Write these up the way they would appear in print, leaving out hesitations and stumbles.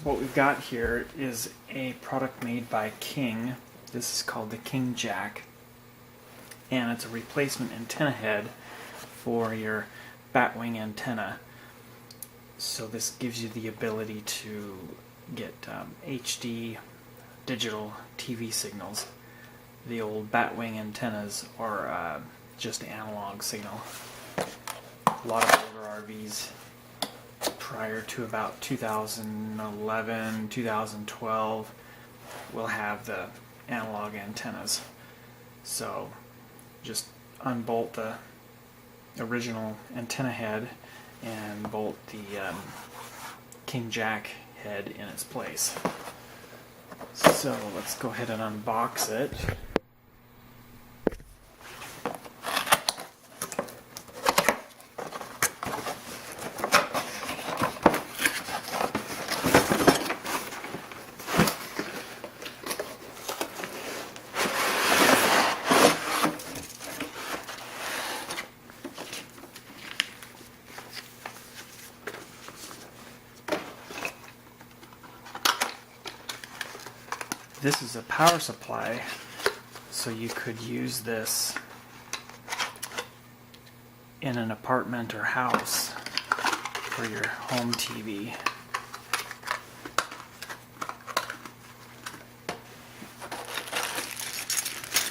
what we've got here is a product made by King. This is called the King Jack, and it's a replacement antenna head for your batwing antenna. So this gives you the ability to get HD digital TV signals. The old batwing antennas are just analog signal. A lot of older RVs prior to about 2011, 2012 will have the analog antennas. So just unbolt the original antenna head and bolt the King Jack head in its place. So let's go ahead and unbox it. This is a power supply, so you could use this in an apartment or house for your home TV.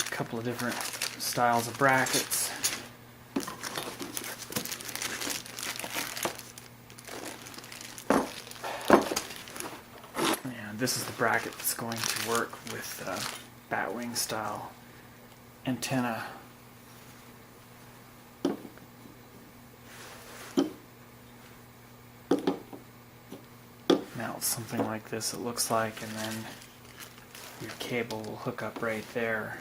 A couple of different styles of brackets. This is the bracket that's going to work with batwing style antenna. Mount something like this, it looks like, and then your cable will hook up right there.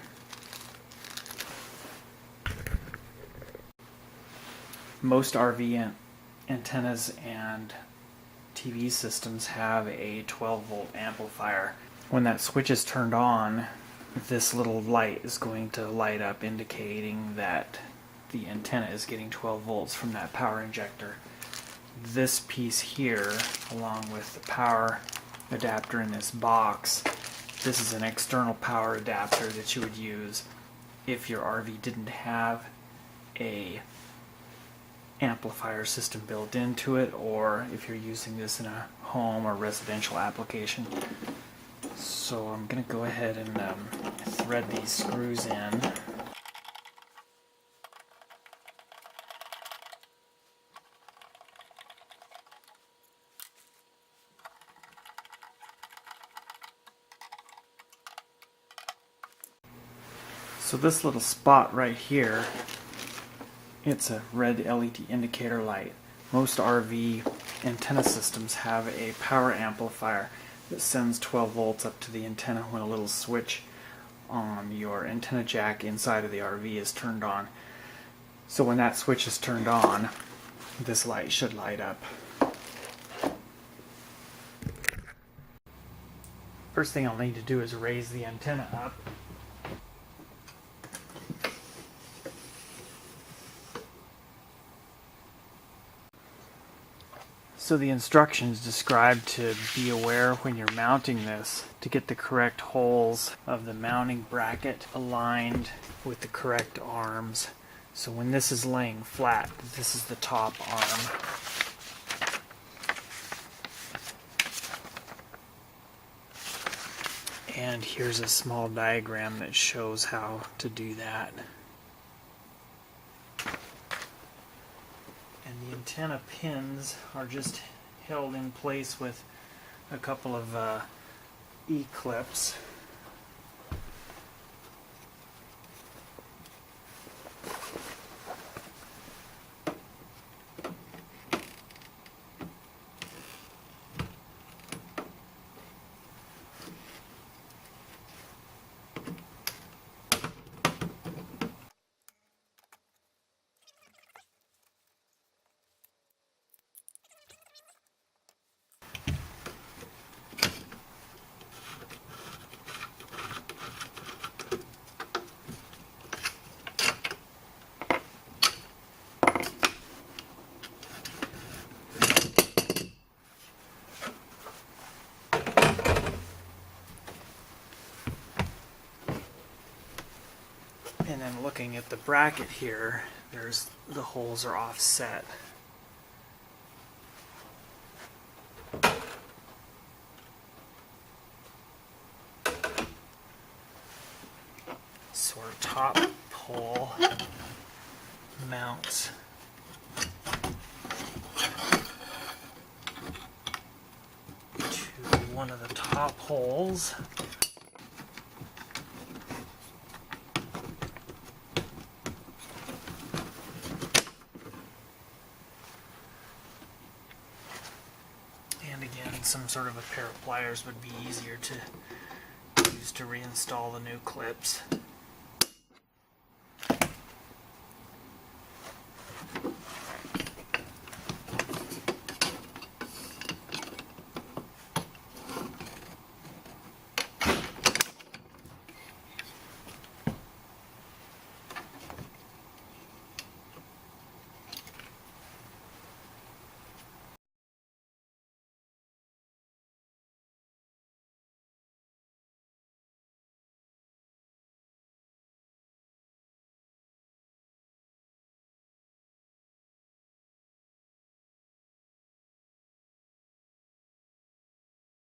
Most RV antennas and TV systems have a 12-volt amplifier. When that switch is turned on, this little light is going to light up, indicating that the antenna is getting 12 volts from that power injector. This piece here, along with the power adapter in this box, this is an external power adapter that you would use if your RV didn't have a amplifier system built into it, or if you're using this in a home or residential application. So I'm going to go ahead and thread these screws in. So this little spot right here, it's a red LED indicator light. Most RV antenna systems have a power amplifier that sends 12 volts up to the antenna when a little switch on your antenna jack inside of the RV is turned on. So when that switch is turned on, this light should light up. First thing I'll need to do is raise the antenna up. So the instructions describe to be aware when you're mounting this to get the correct holes of the mounting bracket aligned with the correct arms. So when this is laying flat, this is the top arm. And here's a small diagram that shows how to do that. The antenna pins are just held in place with a couple of E-clips. And looking at the bracket here, the holes are offset. So our top pole mounts to one of the top holes. And again, some sort of a pair of pliers would be easier to use to reinstall the new clips.